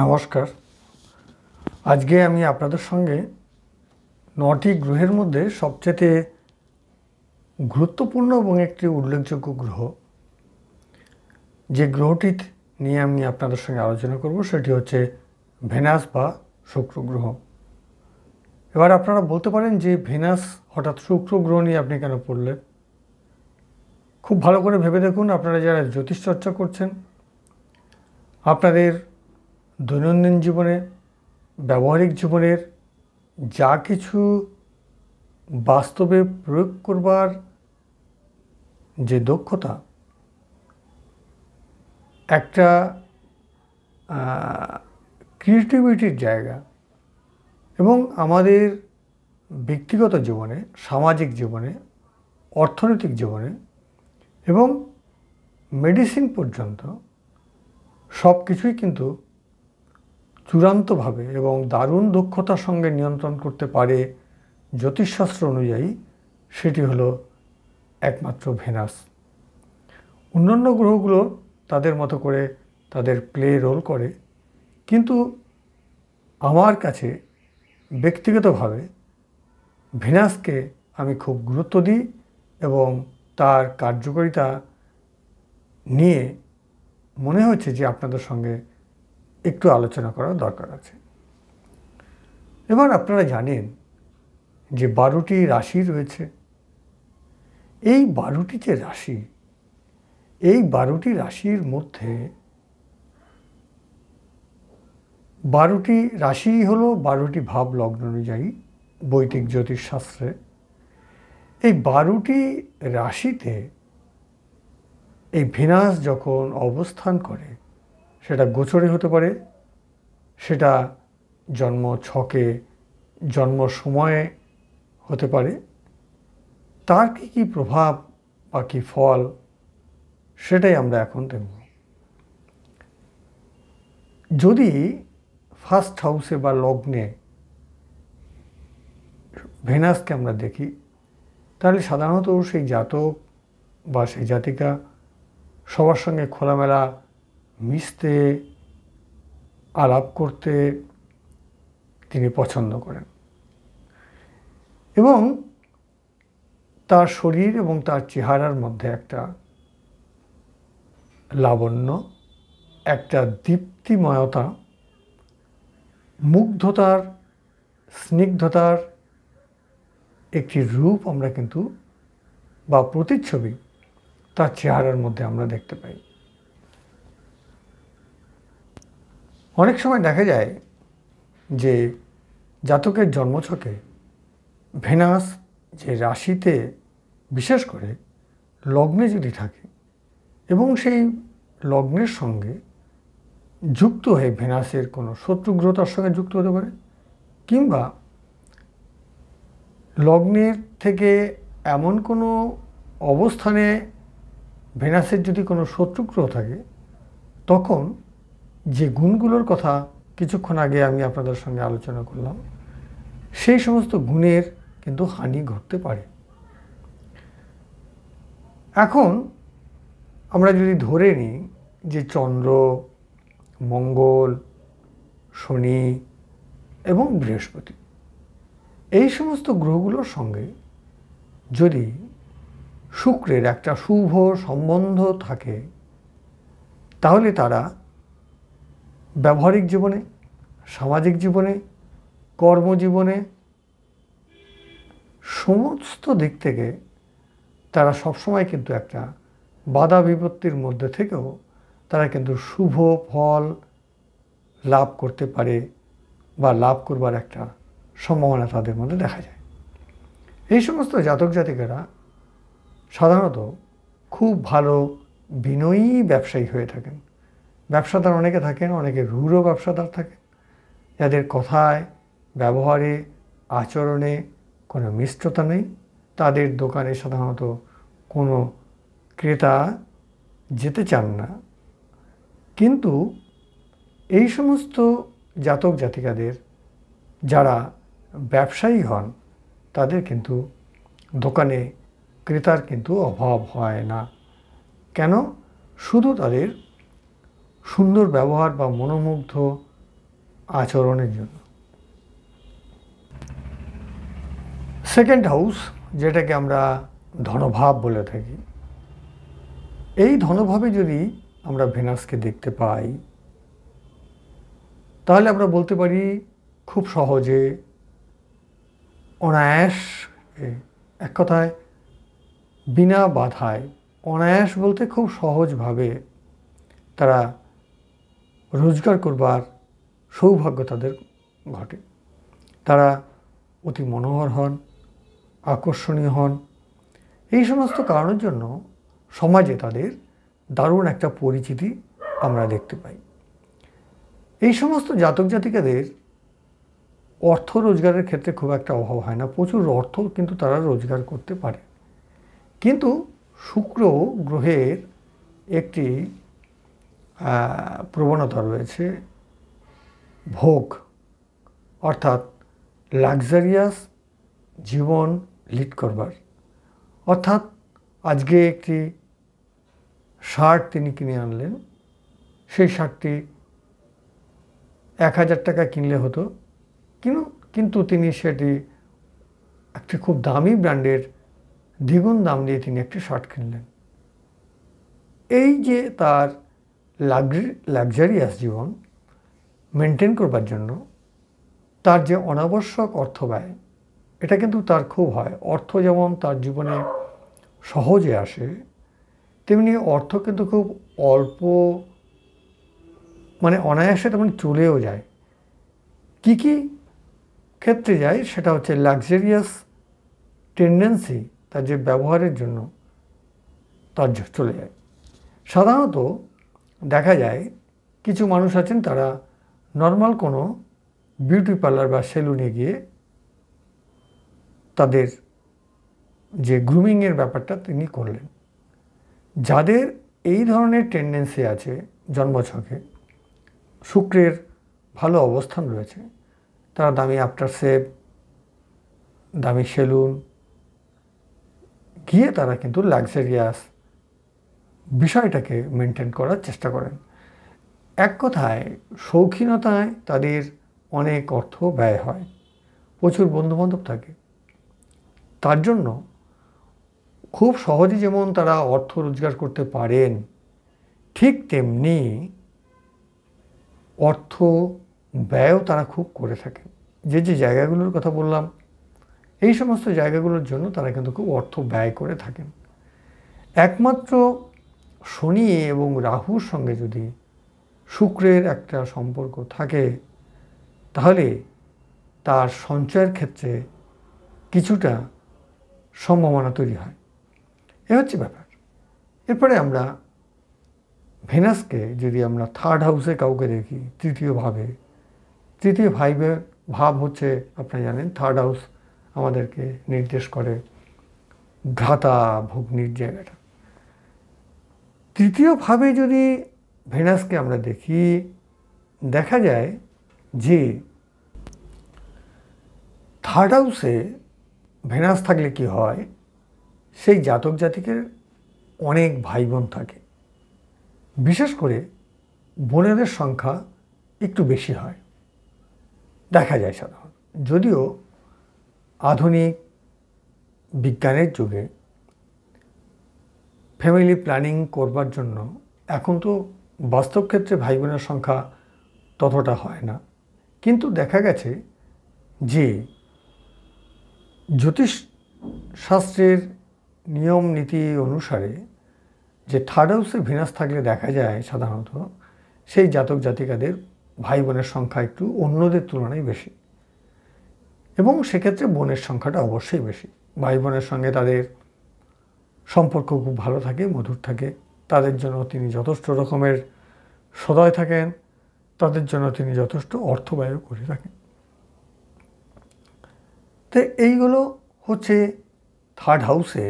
নমস্কার। আজকে আমি আপনাদের সঙ্গে ৯টি গ্রহের মধ্যে সবচেয়ে গুরুত্বপূর্ণ এবং একটি উল্লেখযোগ্য গ্রহ যে গ্রহটি নিয়ে আমি আপনাদের সঙ্গে আলোচনা করব সেটি হচ্ছে ভেনাস বা শুক্র গ্রহ। এবার আপনারা বলতে পারেন যে ভেনাস হঠাৎ শুক্র গ্রহ নিয়ে আপনি কেন পড়লেন? খুব ভালো করে ভেবে দেখুন, আপনারা যারা জ্যোতিষ চর্চা করছেন, আপনাদের দৈনন্দিন জীবনে, ব্যবহারিক জীবনের যা কিছু বাস্তবে প্রয়োগ করবার যে দক্ষতা, একটা ক্রিয়েটিভিটির জায়গা, এবং আমাদের ব্যক্তিগত জীবনে, সামাজিক জীবনে, অর্থনৈতিক জীবনে এবং মেডিসিন পর্যন্ত সব কিছুই কিন্তু চূড়ান্তভাবে এবং দারুণ দক্ষতার সঙ্গে নিয়ন্ত্রণ করতে পারে জ্যোতিষশাস্ত্র অনুযায়ী, সেটি হলো একমাত্র ভেনাস। অন্যান্য গ্রহগুলো তাদের মতো করে তাদের প্লে রোল করে, কিন্তু আমার কাছে ব্যক্তিগতভাবে ভেনাসকে আমি খুব গুরুত্ব দিই এবং তার কার্যকারিতা নিয়ে মনে হচ্ছে যে আপনাদের সঙ্গে একটু আলোচনা করার দরকার আছে। এবার আপনারা জানেন যে 12টি রাশি রয়েছে। এই 12টি যে রাশি, এই 12টি রাশির মধ্যে 12টি রাশি হলো 12টি ভাব লগ্ন অনুযায়ী বৈদিক জ্যোতিষশাস্ত্রে। এই 12টি রাশিতে এই ভেনাস যখন অবস্থান করে, সেটা গোচরে হতে পারে, সেটা জন্ম ছকে, জন্ম সময়ে হতে পারে, তার কী কী প্রভাব বা কী ফল সেটাই আমরা এখন দেখব। যদি ফার্স্ট হাউসে বা লগ্নে ভেনাসকে আমরা দেখি, তাহলে সাধারণত সেই জাতক বা সেই জাতিকা সবার সঙ্গে খোলামেলা মিশতে, আলাপ করতে তিনি পছন্দ করেন, এবং তার শরীর এবং তার চেহারার মধ্যে একটা লাবণ্য, একটা দীপ্তিময়তা, মুগ্ধতার, স্নিগ্ধতার একটি রূপ আমরা কিন্তু বা প্রতিচ্ছবি তার চেহারার মধ্যে আমরা দেখতে পাই। অনেক সময় দেখা যায় যে জাতকের জন্মছকে ভেনাস যে রাশিতে, বিশেষ করে লগ্নে যদি থাকে এবং সেই লগ্নের সঙ্গে যুক্ত হয়ে ভেনাসের কোনো শত্রুগ্রহ তার সঙ্গে যুক্ত হতে পারে, কিংবা লগ্নের থেকে এমন কোনো অবস্থানে ভেনাসের যদি কোনো শত্রুগ্রহ থাকে, তখন যে গুণগুলোর কথা কিছুক্ষণ আগে আমি আপনাদের সঙ্গে আলোচনা করলাম, সেই সমস্ত গুণের কিন্তু হানি ঘটতে পারে। এখন আমরা যদি ধরে নিই যে চন্দ্র, মঙ্গল, শনি এবং বৃহস্পতি, এই সমস্ত গ্রহগুলোর সঙ্গে যদি শুক্রের একটা শুভ সম্বন্ধ থাকে, তাহলে তারা ব্যবহারিক জীবনে, সামাজিক জীবনে, কর্মজীবনে সমস্ত দিক থেকে তারা সবসময় কিন্তু একটা বাধা বিপত্তির মধ্যে থেকেও তারা কিন্তু শুভ ফল লাভ করতে পারে বা লাভ করবার একটা সম্ভাবনা তাদের মধ্যে দেখা যায়। এই সমস্ত জাতক জাতিকারা সাধারণত খুব ভালো বিনয়ী ব্যবসায়ী হয়ে থাকেন। ব্যবসাদার অনেকে থাকেন, অনেকে রূঢ় ব্যবসাদার থাকেন, যাদের কথায়, ব্যবহারে, আচরণে কোনো মিষ্টতা নেই। তাদের দোকানে সাধারণত কোনো ক্রেতা যেতে চান না। কিন্তু এই সমস্ত জাতক জাতিকাদের যারা ব্যবসায়ী হন, তাদের কিন্তু দোকানে ক্রেতার কিন্তু অভাব হয় না। কেন? শুধু তাদের সুন্দর ব্যবহার বা মনোমুগ্ধ আচরণের জন্য। সেকেন্ড হাউস, যেটাকে আমরা ধনভাব বলে থাকি, এই ধনভাবে যদি আমরা ভেনাসকে দেখতে পাই তাহলে আমরা বলতে পারি খুব সহজে, অনায়াস, এক কথায় বিনা বাধায়, অনায়াস বলতে খুব সহজভাবে তারা রোজগার করবার সৌভাগ্য তাদের ঘটে। তারা অতি মনোহর হন, আকর্ষণীয় হন। এই সমস্ত কারণের জন্য সমাজে তাদের দারুণ একটা পরিচিতি আমরা দেখতে পাই। এই সমস্ত জাতক জাতিকাদের অর্থ রোজগারের ক্ষেত্রে খুব একটা অভাব হয় না, প্রচুর অর্থ কিন্তু তারা রোজগার করতে পারে। কিন্তু শুক্র গ্রহের একটি প্রবণতা রয়েছে ভোগ, অর্থাৎ লাক্সারিয়াস জীবন লিড করবার। অর্থাৎ আজকে একটি শার্ট তিনি কিনে আনলেন, সেই শার্টটি 1000 টাকা কিনলে হতো, কিন্তু তিনি সেটি একটি খুব দামি ব্র্যান্ডের দ্বিগুণ দাম দিয়ে তিনি একটি শার্ট কিনলেন। এই যে তার লাক্সারিয়াস জীবন মেনটেন করবার জন্য তার যে অনাবশ্যক অর্থ ব্যয়, এটা কিন্তু তার খুব হয়। অর্থ যেমন তার জীবনে সহজে আসে, তেমনি অর্থ কিন্তু খুব অল্প, মানে অনায়াসে তেমন চলেও যায়। কি কি ক্ষেত্রে যায় সেটা হচ্ছে লাক্সারিয়াস টেন্ডেন্সি, তার যে ব্যবহারের জন্য তার চলে যায়। সাধারণত দেখা যায় কিছু মানুষ আছেন তারা নর্মাল কোনো বিউটি পার্লার বা সেলুনে গিয়ে তাদের যে গ্রুমিংয়ের ব্যাপারটা তিনি করলেন। যাদের এই ধরনের টেন্ডেন্সি আছে জন্মছকে, শুক্রের ভালো অবস্থান রয়েছে, তারা দামি আফটার শেভ, দামি সেলুন গিয়ে তারা কিন্তু লাক্সারিয়াস বিষয়টাকে মেনটেন করার চেষ্টা করেন। এক কথায় শৌখিনতায় তাদের অনেক অর্থ ব্যয় হয়, প্রচুর বন্ধুবান্ধব থাকে, তার জন্য খুব সহজে যেমন তারা অর্থ রোজগার করতে পারেন, ঠিক তেমনি অর্থ ব্যয়ও তারা খুব করে থাকেন। যে যে জায়গাগুলোর কথা বললাম, এই সমস্ত জায়গাগুলোর জন্য তারা কিন্তু খুব অর্থ ব্যয় করে থাকেন। একমাত্র শনি এবং রাহুর সঙ্গে যদি শুক্রের একটা সম্পর্ক থাকে তাহলে তার সঞ্চয়ের ক্ষেত্রে কিছুটা সম্ভাবনা তৈরি হয়। এ হচ্ছে ব্যাপার। এরপরে আমরা ভেনাসকে যদি আমরা থার্ড হাউসে কাউকে দেখি, তৃতীয় ভাব হচ্ছে, আপনারা জানেন থার্ড হাউস আমাদেরকে নির্দেশ করে ঘাতা ভগ্নির জায়গাটা। তৃতীয় ভাবে যদি ভেনাসকে আমরা দেখি, দেখা যায় যে থার্ড হাউসে ভেনাস থাকলে কি হয়, সেই জাতক জাতিকের অনেক ভাই বোন থাকে, বিশেষ করে বোনেদের সংখ্যা একটু বেশি হয় দেখা যায় সাধারণত। যদিও আধুনিক বিজ্ঞানের যুগে ফ্যামিলি প্ল্যানিং করবার জন্য এখন তো বাস্তব ক্ষেত্রে ভাই বোনের সংখ্যা ততটা হয় না, কিন্তু দেখা গেছে যে জ্যোতিষ শাস্ত্রের নিয়ম নীতি অনুসারে যে থার্ড হাউসে ভেনাস থাকলে দেখা যায় সাধারণত সেই জাতক জাতিকাদের ভাই বোনের সংখ্যা একটু অন্যদের তুলনায় বেশি, এবং সেক্ষেত্রে বোনের সংখ্যাটা অবশ্যই বেশি। ভাই বোনের সঙ্গে তাদের সম্পর্ক খুব ভালো থাকে, মধুর থাকে, তাদের জন্য তিনি যথেষ্ট রকমের সদয় থাকেন, তাদের জন্য তিনি যথেষ্ট অর্থ ব্যয় করে থাকেন। তো এইগুলো হচ্ছে থার্ড হাউসে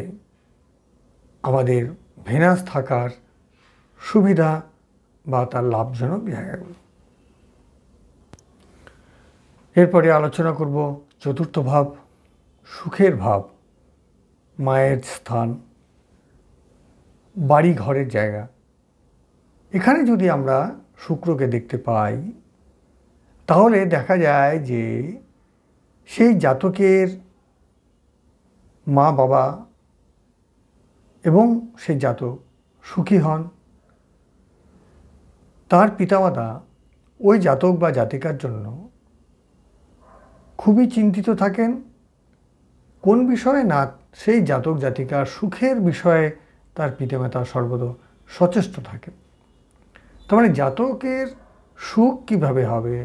আমাদের ভেনাস থাকার সুবিধা বা তার লাভজনক জায়গাগুলো। এরপরে আলোচনা করব চতুর্থ ভাব, সুখের ভাব, মায়ের স্থান, বাড়ি ঘরের জায়গা। এখানে যদি আমরা শুক্রকে দেখতে পাই, তাহলে দেখা যায় যে সেই জাতকের মা বাবা এবং সেই জাতক সুখী হন, তার পিতামাতা ওই জাতক বা জাতিকার জন্য খুবই চিন্তিত থাকেন। কোন বিষয়ে? না, সেই জাতক জাতিকার সুখের বিষয়ে তার পিতামাতা সর্বদা সচেষ্ট থাকেন। তার মানে জাতকের সুখ কিভাবে হবে,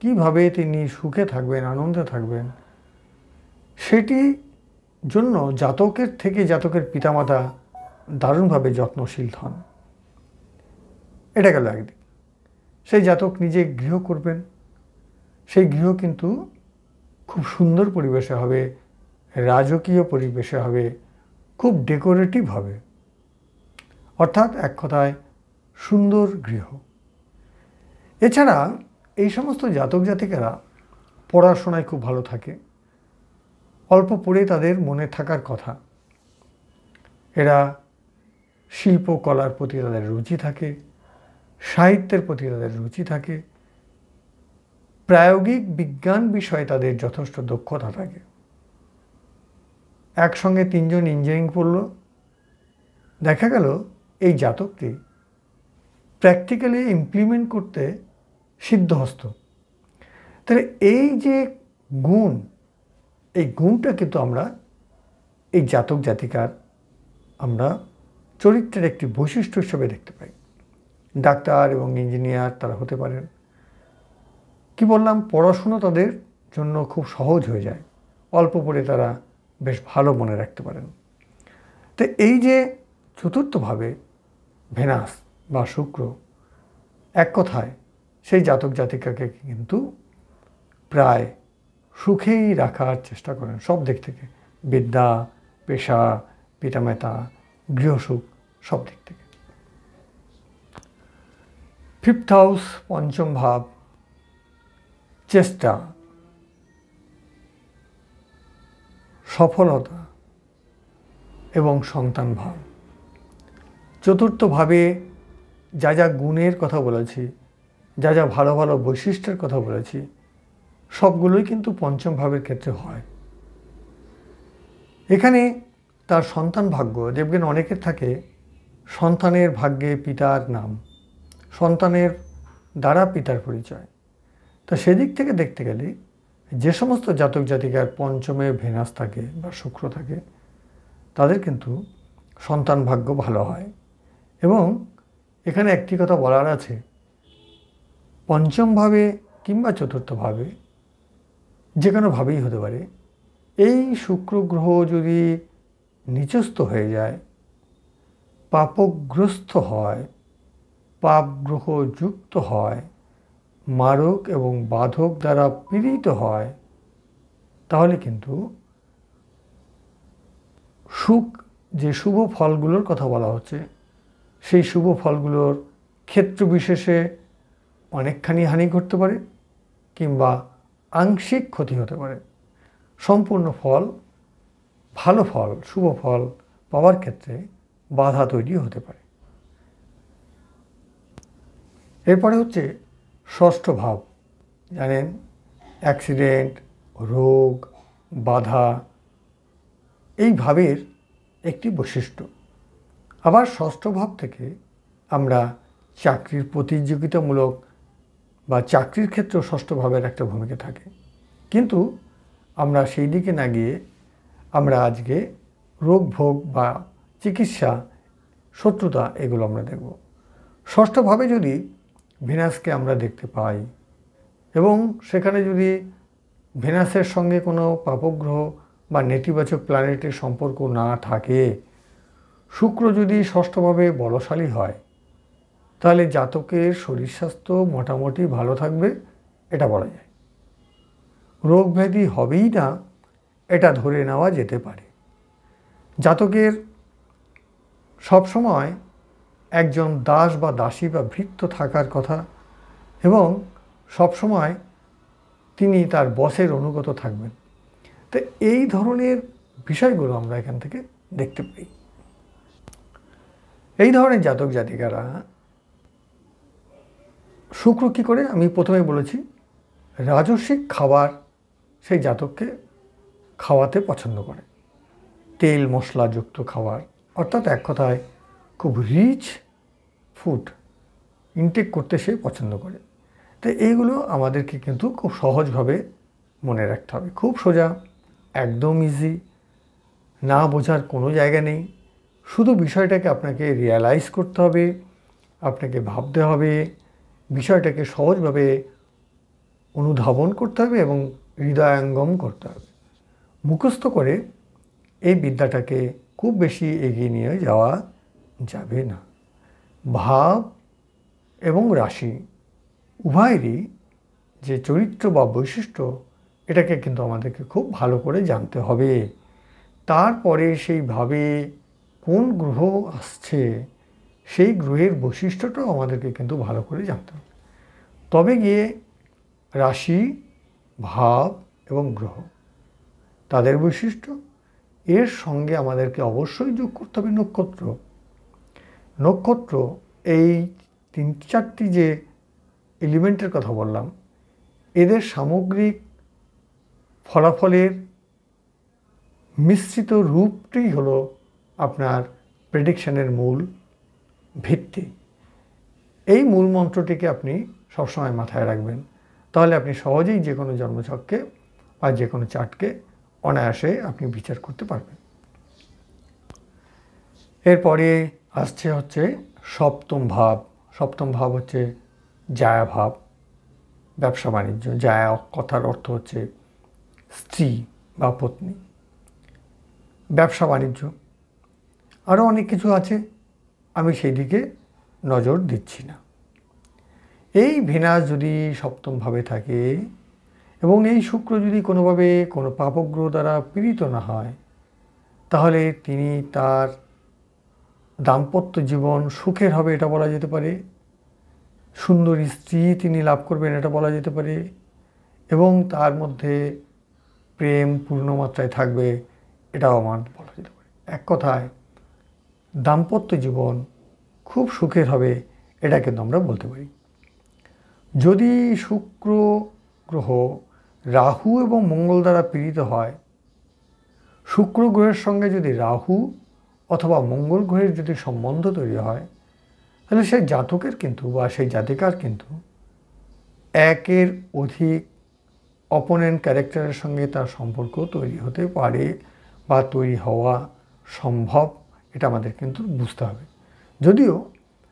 কিভাবে তিনি সুখে থাকবেন, আনন্দে থাকবেন, সেটি জন্য জাতকের থেকে জাতকের পিতামাতা দারুণভাবে যত্নশীল হন। এটা গেল একদিক। সেই জাতক নিজে গৃহ করবেন, সেই গৃহ কিন্তু খুব সুন্দর পরিবেশে হবে, রাজকীয় পরিবেশে হবে, খুব ডেকোরেটিভ হবে, অর্থাৎ এক কথায় সুন্দর গৃহ। এছাড়া এই সমস্ত জাতক জাতিকারা পড়াশোনায় খুব ভালো থাকে, অল্প পড়ে তাদের মনে থাকার কথা। এরা শিল্পকলার প্রতি তাদের রুচি থাকে, সাহিত্যের প্রতি তাদের রুচি থাকে, প্রায়োগিক বিজ্ঞান বিষয়ে তাদের যথেষ্ট দক্ষতা থাকে। একসঙ্গে 3 জন ইঞ্জিনিয়ারিং পড়ল, দেখা গেল এই জাতকটি প্র্যাকটিক্যালি ইমপ্লিমেন্ট করতে সিদ্ধহস্ত। তাহলে এই যে গুণ, এই গুণটা কিন্তু আমরা এই জাতক জাতিকার আমরা চরিত্রের একটি বৈশিষ্ট্য হিসেবে দেখতে পাই। ডাক্তার এবং ইঞ্জিনিয়ার তারা হতে পারেন। কি বললাম, পড়াশুনো তাদের জন্য খুব সহজ হয়ে যায়, অল্প পড়ে তারা বেশ ভালো মনে রাখতে পারেন। তো এই যে চতুর্থভাবে ভেনাস বা শুক্র, এক কথায় সেই জাতক জাতিকাকে কিন্তু প্রায় সুখেই রাখার চেষ্টা করেন সব দিক থেকে, বিদ্যা, পেশা, পিতামাতা, গৃহসুখ, সব দিক থেকে। 5th হাউস, পঞ্চম ভাব, চেষ্টা, সফলতা এবং সন্তান ভাব। চতুর্থভাবে যা যা গুণের কথা বলেছি, যা যা ভালো ভালো বৈশিষ্ট্যের কথা বলেছি, সবগুলোই কিন্তু পঞ্চম ভাবের ক্ষেত্রে হয়। এখানে তার সন্তান ভাগ্য, দেখবেন অনেকের থাকে সন্তানের ভাগ্যে পিতার নাম, সন্তানের দ্বারা পিতার পরিচয়। তা সেদিক থেকে দেখতে গেলে যে সমস্ত জাতক জাতিকার পঞ্চমে ভেনাস থাকে বা শুক্র থাকে, তাদের কিন্তু সন্তান ভাগ্য ভালো হয়। এবং এখানে একটি কথা বলার আছে, পঞ্চমভাবে কিংবা চতুর্থভাবে যে কোনোভাবেই হতে পারে, এই শুক্র গ্রহ যদি নিচস্থ হয়ে যায়, পাপগ্রস্ত হয়, পাপ গ্রহ যুক্ত হয়, মারক এবং বাধক দ্বারা পীড়িত হয়, তাহলে কিন্তু সুখ, যে শুভ ফলগুলোর কথা বলা হচ্ছে, সেই শুভ ফলগুলোর ক্ষেত্র বিশেষে অনেকখানি হানি ঘটতে পারে কিংবা আংশিক ক্ষতি হতে পারে। সম্পূর্ণ ফল, ভালো ফল, শুভ ফল পাওয়ার ক্ষেত্রে বাধা তৈরি হতে পারে। এরপরে হচ্ছে ষষ্ঠ ভাব। জানেন, অ্যাক্সিডেন্ট, রোগ, বাধা এই ভাবের একটি বৈশিষ্ট্য। আবার ষষ্ঠ ভাব থেকে আমরা চাকরির প্রতিযোগিতামূলক বা চাকরির ক্ষেত্রেও ষষ্ঠ ভাবের একটা ভূমিকা থাকে, কিন্তু আমরা সেই দিকে না গিয়ে আমরা আজকে রোগ ভোগ বা চিকিৎসা, শত্রুতা, এগুলো আমরা দেখব। ষষ্ঠভাবে যদি ভেনাসকে আমরা দেখতে পাই এবং সেখানে যদি ভেনাসের সঙ্গে কোনো পাপগ্রহ বা নেতিবাচক প্ল্যানেটের সম্পর্ক না থাকে, শুক্র যদি ষষ্ঠভাবে বলশালী হয়, তাহলে জাতকের শরীর স্বাস্থ্য মোটামুটি ভালো থাকবে, এটা বলা যায়। রোগ ব্যাধি হবেই না, এটা ধরে নেওয়া যেতে পারে। জাতকের সবসময় একজন দাস বা দাসী বা ভৃত্য থাকার কথা এবং সবসময় তিনি তার বসের অনুগত থাকবেন। তো এই ধরনের বিষয়গুলো আমরা এখান থেকে দেখতে পাই। এই ধরনের জাতক জাতিকারা শুক্র কী করে, আমি প্রথমে বলেছি রাজস্বিক খাবার সেই জাতককে খাওয়াতে পছন্দ করে, তেল মশলাযুক্ত খাবার, অর্থাৎ এক কথায় খুব রিচ ফুড ইনটেক করতে সে পছন্দ করে। তো এইগুলো আমাদেরকে কিন্তু খুব সহজভাবে মনে রাখতে হবে, খুব সোজা, একদম ইজি, না বোঝার কোনো জায়গা নেই। শুধু বিষয়টাকে আপনাকে রিয়ালাইজ করতে হবে, আপনাকে ভাবতে হবে, বিষয়টাকে সহজভাবে অনুধাবন করতে হবে এবং হৃদয়ঙ্গম করতে হবে। মুখস্থ করে এই বিদ্যাটাকে খুব বেশি এগিয়ে নিয়ে যাওয়া যাবে না। ভাব এবং রাশি উভয়েরই যে চরিত্র বা বৈশিষ্ট্য, এটাকে কিন্তু আমাদেরকে খুব ভালো করে জানতে হবে। তারপরে সেইভাবে কোন গ্রহ আসছে সেই গ্রহের বৈশিষ্ট্যটাও আমাদেরকে কিন্তু ভালো করে জানতে হবে। তবে গিয়ে রাশি, ভাব এবং গ্রহ তাদের বৈশিষ্ট্য, এর সঙ্গে আমাদেরকে অবশ্যই যোগ করতে হবে নক্ষত্র। নক্ষত্র এই 3-4টি যে এলিমেন্টের কথা বললাম, এদের সামগ্রিক ফলাফলের মিশ্রিত রূপটি হলো আপনার প্রেডিকশনের মূল ভিত্তি। এই মূল মন্ত্রটিকে আপনি সবসময় মাথায় রাখবেন, তাহলে আপনি সহজেই যে কোনো জন্মছককে বা যে কোনো চার্টকে অনায়াসে আপনি বিচার করতে পারবেন। এরপরে হচ্ছে সপ্তম ভাব। সপ্তম ভাব হচ্ছে জায়া ভাব, ব্যবসা বাণিজ্য। জায়া কথার অর্থ হচ্ছে স্ত্রী বা পত্নী, ব্যবসা বাণিজ্য, আরও অনেক কিছু আছে, আমি সেই দিকে নজর দিচ্ছি না। এই ভেনাস যদি সপ্তমভাবে থাকে এবং এই শুক্র যদি কোনোভাবে কোনো পাপগ্রহ দ্বারা পীড়িত না হয়, তাহলে তিনি তার দাম্পত্য জীবন সুখের হবে এটা বলা যেতে পারে, সুন্দরী স্ত্রী তিনি লাভ করবেন এটা বলা যেতে পারে, এবং তার মধ্যে প্রেম পূর্ণমাত্রায় থাকবে এটাও আমার বলা যেতে পারে। এক কথায় দাম্পত্য জীবন খুব সুখের হবে এটা কিন্তু আমরা বলতে পারি। যদি শুক্র গ্রহ রাহু এবং মঙ্গল দ্বারা পীড়িত হয়, শুক্র গ্রহের সঙ্গে যদি রাহু অথবা মঙ্গল গ্রহের যদি সম্বন্ধ তৈরি হয়, তাহলে সেই জাতকের কিন্তু বা সেই জাতিকার কিন্তু একের অধিক অপোনেন্ট ক্যারেক্টারের সঙ্গে তার সম্পর্ক তৈরি হতে পারে বা তৈরি হওয়া সম্ভব, এটা আমাদের কিন্তু বুঝতে হবে। যদিও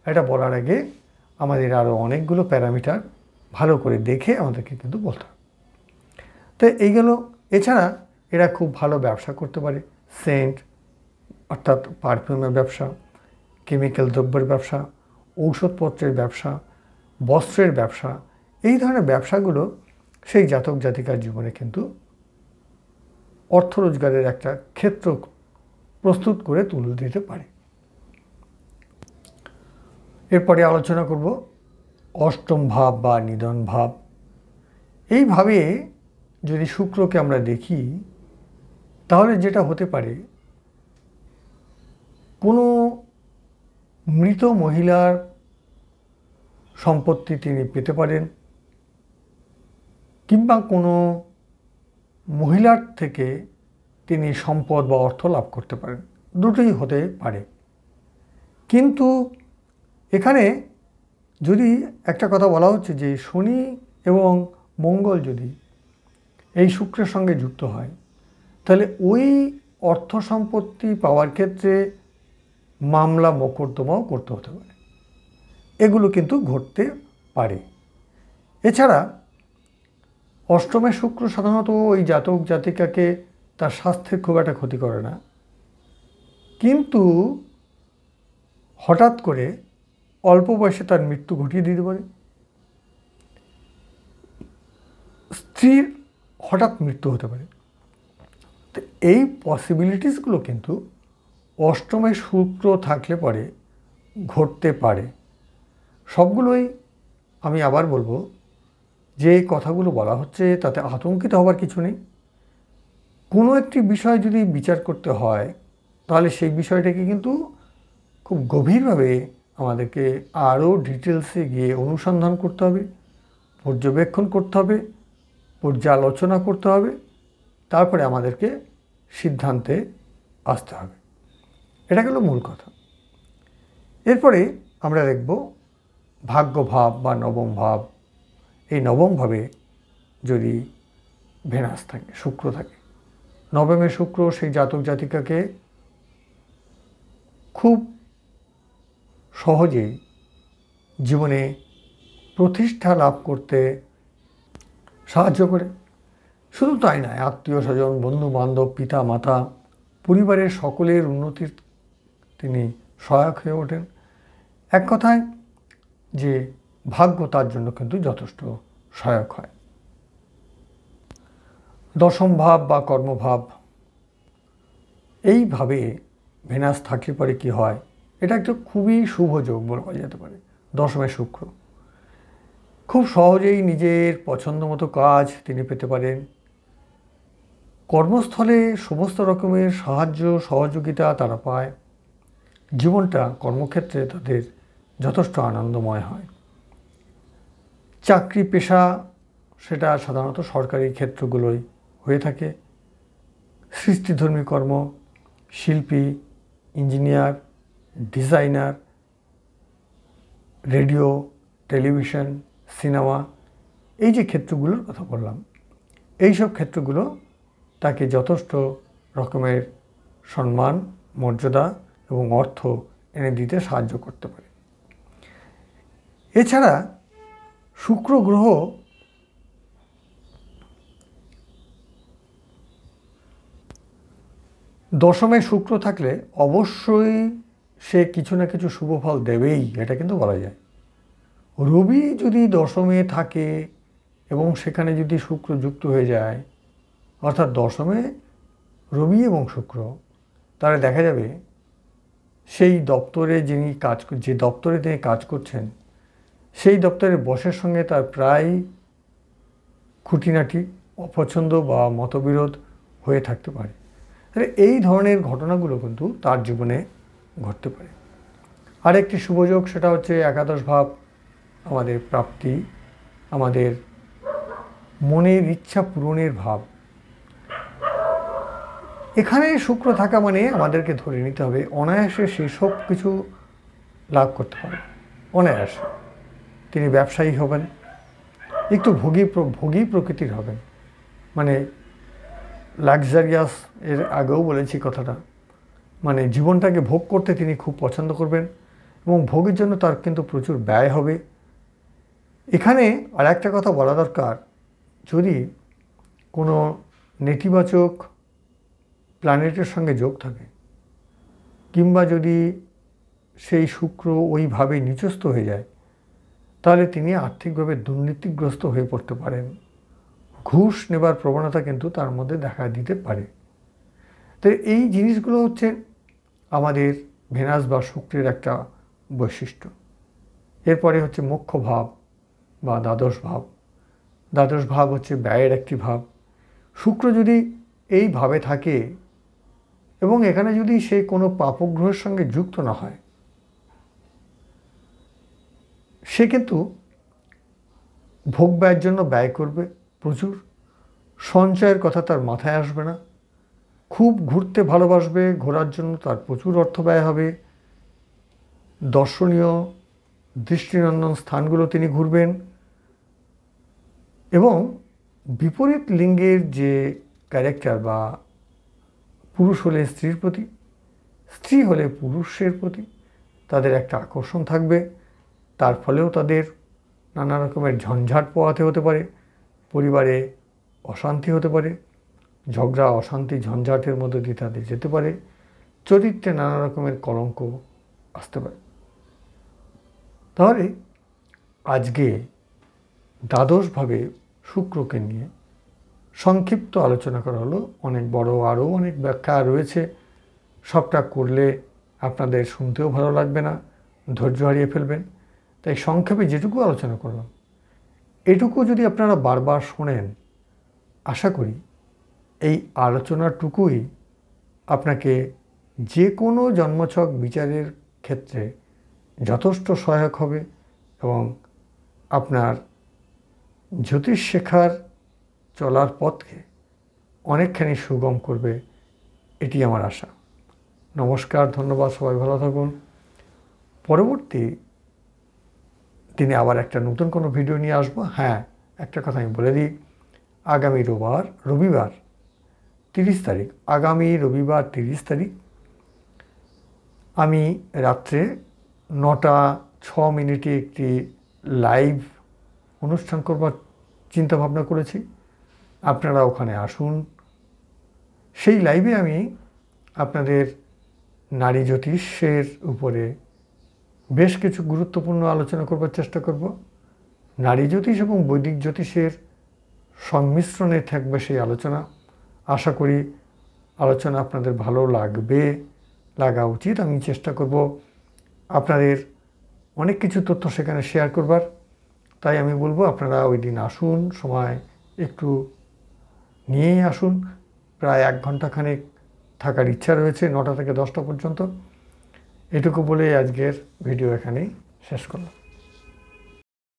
এটা বলার আগে আমাদের আরও অনেকগুলো প্যারামিটার ভালো করে দেখে আমাদেরকে কিন্তু বলতে হবে। তো এইগুলো এছাড়া এরা খুব ভালো ব্যবসা করতে পারে, সেন্ট অর্থাৎ পারফিউমের ব্যবসা, কেমিক্যাল দ্রব্যের ব্যবসা, ঔষধপত্রের ব্যবসা, বস্ত্রের ব্যবসা, এই ধরনের ব্যবসাগুলো সেই জাতক জাতিকার জীবনে কিন্তু অর্থ রোজগারের একটা ক্ষেত্র প্রস্তুত করে তুলে দিতে পারে। এরপরে আলোচনা করব অষ্টম ভাব বা নিধন ভাব। এইভাবে যদি শুক্রকে আমরা দেখি, তাহলে যেটা হতে পারে, কোনো মৃত মহিলার সম্পত্তি তিনি পেতে পারেন, কিংবা কোনো মহিলার থেকে তিনি সম্পদ বা অর্থ লাভ করতে পারেন, দুটোই হতে পারে। কিন্তু এখানে যদি একটা কথা বলা হচ্ছে যে শনি এবং মঙ্গল যদি এই শুক্রের সঙ্গে যুক্ত হয়, তাহলে ওই অর্থ সম্পত্তি পাওয়ার ক্ষেত্রে মামলা মোকদ্দমাও করতে হতে পারে, এগুলো কিন্তু ঘটতে পারে। এছাড়া অষ্টমে শুক্র সাধারণত ওই জাতক জাতিকাকে তার স্বাস্থ্যের খুব একটা ক্ষতি করে না, কিন্তু হঠাৎ করে অল্প বয়সে তার মৃত্যু ঘটিয়ে দিতে পারে। স্ত্রীর হঠাৎ মৃত্যু হতে পারে। তো এই পসিবিলিটিসগুলো কিন্তু অষ্টমে শুক্র থাকলে পরে ঘটতে পারে। সবগুলোই আমি আবার বলবো, যে কথাগুলো বলা হচ্ছে তাতে আতঙ্কিত হবার কিছু নেই। কোনো একটি বিষয় যদি বিচার করতে হয়, তাহলে সেই বিষয়টাকে কিন্তু খুব গভীরভাবে আমাদেরকে আরও ডিটেলসে গিয়ে অনুসন্ধান করতে হবে, পর্যবেক্ষণ করতে হবে, পর্যালোচনা করতে হবে, তারপরে আমাদেরকে সিদ্ধান্তে আসতে হবে। এটা গেল মূল কথা। এরপরে আমরা দেখব ভাগ্যভাব বা নবম ভাব। এই নবম ভাবে যদি ভেনাস থাকে, শুক্র থাকে, নবমে শুক্র সেই জাতক জাতিকাকে খুব সহজেই জীবনে প্রতিষ্ঠা লাভ করতে সাহায্য করে। শুধু তাই নয়, আত্মীয় স্বজন, বন্ধু বান্ধব, পিতা মাতা, পরিবারের সকলের উন্নতির তিনি সহায়ক হয়ে ওঠেন। এক কথায় যে ভাগ্য তার জন্য কিন্তু যথেষ্ট সহায়ক হয়। দশম ভাব বা কর্মভাব, এইভাবে ভেনাস থাকলে পরে কি হয়, এটা একটা খুবই শুভ যোগ বলা যেতে পারে। দশমে শুক্র, খুব সহজেই নিজের পছন্দ মতো কাজ তিনি পেতে পারেন। কর্মস্থলে সমস্ত রকমের সাহায্য সহযোগিতা তারা পায়। জীবনটা কর্মক্ষেত্রে তাদের যথেষ্ট আনন্দময় হয়। চাকরি পেশা সেটা সাধারণত সরকারি ক্ষেত্রগুলোই হয়ে থাকে। সৃষ্টিধর্মী কর্ম, শিল্পী, engineer, designer, radio, television, cinema, এই যে ক্ষেত্রগুলোর কথা বললাম, এইসব ক্ষেত্রগুলো তাকে যথেষ্ট রকমের সম্মান, মর্যাদা এবং অর্থ এনে দিতে সাহায্য করতে পারে। এছাড়া শুক্র গ্রহ দশমে শুক্র থাকলে অবশ্যই সে কিছু না কিছু শুভ ফল দেবেই, এটা কিন্তু বলা যায়। রবি যদি দশমে থাকে এবং সেখানে যদি শুক্র যুক্ত হয়ে যায়, অর্থাৎ দশমে রবি এবং শুক্র, তাহলে দেখা যাবে সেই দপ্তরে যে দপ্তরে তিনি কাজ করছেন, সেই দপ্তরের বসের সঙ্গে তার প্রায় খুঁটিনাটি অপছন্দ বা মতবিরোধ হয়ে থাকতে পারে। তাহলে এই ধরনের ঘটনাগুলো কিন্তু তার জীবনে ঘটতে পারে। আরেকটি শুভযোগ, সেটা হচ্ছে একাদশ ভাব, আমাদের প্রাপ্তি, আমাদের মনের ইচ্ছা পূরণের ভাব। এখানে শুক্র থাকা মানে আমাদেরকে ধরে নিতে হবে অনায়াসে সে সব কিছু লাভ করতে পারে, অনায়াসে। তিনি ব্যবসায়ী হবেন, একটু ভোগী প্রকৃতির হবেন, মানে লাক্সারিয়াস, এর আগেও বলেছি কথাটা, মানে জীবনটাকে ভোগ করতে তিনি খুব পছন্দ করবেন এবং ভোগের জন্য তার কিন্তু প্রচুর ব্যয় হবে। এখানে আর একটা কথা বলা দরকার, যদি কোনো নেতিবাচক প্ল্যানেটের সঙ্গে যোগ থাকে, কিংবা যদি সেই শুক্র ওইভাবে নিচস্থ হয়ে যায়, তাহলে তিনি আর্থিকভাবে দুর্নীতিগ্রস্ত হয়ে পড়তে পারেন। ঘুষ নেবার প্রবণতা কিন্তু তার মধ্যে দেখা দিতে পারে। তো এই জিনিসগুলো হচ্ছে আমাদের ভেনাস বা শুক্রের একটা বৈশিষ্ট্য। এরপরে হচ্ছে মুখ্য ভাব বা দ্বাদশ ভাব। দ্বাদশ ভাব হচ্ছে ব্যয়ের একটি ভাব। শুক্র যদি এই ভাবে থাকে এবং এখানে যদি সে কোনো পাপগ্রহের সঙ্গে যুক্ত না হয়, সে কিন্তু ভোগ ব্যয়ের জন্য ব্যয় করবে প্রচুর। সঞ্চয়ের কথা তার মাথায় আসবে না। খুব ঘুরতে ভালোবাসবে, ঘোরার জন্য তার প্রচুর অর্থ ব্যয় হবে। দর্শনীয় দৃষ্টিনন্দন স্থানগুলো তিনি ঘুরবেন এবং বিপরীত লিঙ্গের যে ক্যারেক্টার, বা পুরুষ হলে স্ত্রীর প্রতি, স্ত্রী হলে পুরুষের প্রতি তাদের একটা আকর্ষণ থাকবে। তার ফলেও তাদের নানা রকমের ঝঞ্ঝাট পোহাতে হতে পারে, পরিবারে অশান্তি হতে পারে, ঝগড়া অশান্তি ঝঞ্ঝাটের মধ্যে দিয়ে তাদের যেতে পারে, চরিত্রে নানা রকমের কলঙ্ক আসতে পারে। তাহলে আজকে দ্বাদশভাবে শুক্রকে নিয়ে সংক্ষিপ্ত আলোচনা করা হলো। অনেক বড় আরও অনেক ব্যাখ্যা রয়েছে, সবটা করলে আপনাদের শুনতেও ভালো লাগবে না, ধৈর্য হারিয়ে ফেলবেন। তাই সংক্ষেপে যেটুকু আলোচনা করলাম, এটুকু যদি আপনারা বারবার শোনেন, আশা করি এই আলোচনাটুকুই আপনাকে যে কোনো জন্মছক বিচারের ক্ষেত্রে যথেষ্ট সহায়ক হবে এবং আপনার জ্যোতিষ শেখার চলার পথকে অনেকখানি সুগম করবে, এটি আমার আশা। নমস্কার, ধন্যবাদ, সবাই ভালো থাকুন। পরবর্তী দিনে আবার একটা নতুন কোনো ভিডিও নিয়ে আসবো। হ্যাঁ, একটা কথা আমি বলে দিই, আগামী রবিবার 30 তারিখ, আগামী রবিবার 30 তারিখ আমি রাত্রে 9:06 একটি লাইভ অনুষ্ঠান করবার চিন্তা ভাবনা করেছি। আপনারা ওখানে আসুন। সেই লাইভে আমি আপনাদের নারী জ্যোতিষের উপরে বেশ কিছু গুরুত্বপূর্ণ আলোচনা করবার চেষ্টা করব। নারী জ্যোতিষ এবং বৈদিক জ্যোতিষের সংমিশ্রণে থাকবে সেই আলোচনা। আশা করি আলোচনা আপনাদের ভালো লাগা উচিত। আমি চেষ্টা করব আপনাদের অনেক কিছু তথ্য সেখানে শেয়ার করবার। তাই আমি বলবো আপনারা ওই দিন আসুন, সময় একটু নিয়েই আসুন। প্রায় 1 ঘন্টা খানেক থাকার ইচ্ছা রয়েছে, 9টা থেকে 10টা পর্যন্ত। এটুকু বলে আজকের ভিডিও এখানেই শেষ করলাম।